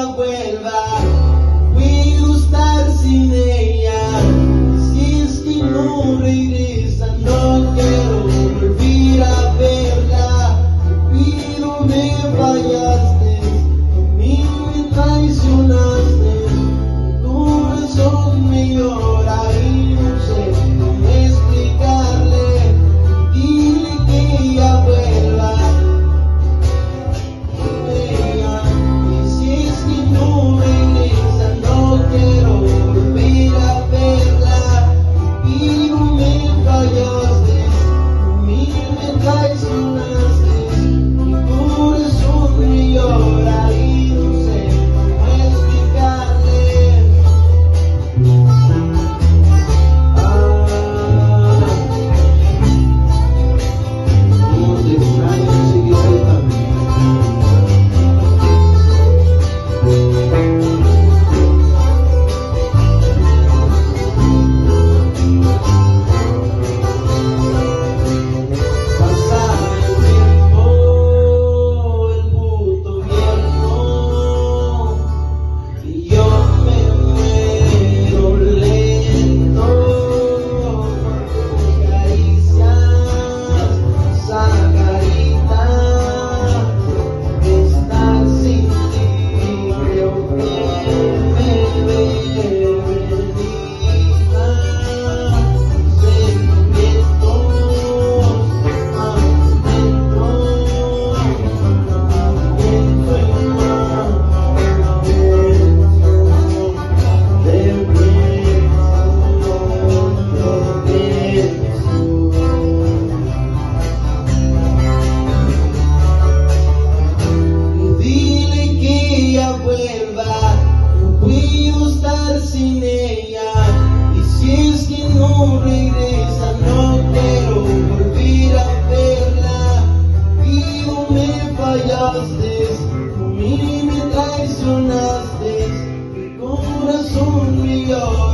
ella vuelva, puedo estar sin ella. Si es que no regresa, no quiero volver a verla. Pero me fallaste, a mí me traicionaste, mi corazón me llora y no sé cómo explicarle. Dile que ella vuelva, y si es que no regresa, no quiero volver a verla. Pero me fallaste, a mí me traicionaste, mi corazón me llora y no sé cómo explicarle. Cómo te extraño, chiquitita. Pasa el tiempo, el puto viejo, y yo me muero lento por tus caricias, esa carita de estar sin ti, creo que me ve perdida. Sentimientos dile que ella vuelva, no puedo estar sin ella. Y si es que no regresa, no quiero volver a verla. Pero me fallaste, a mí me traicionaste, mi corazón me llora.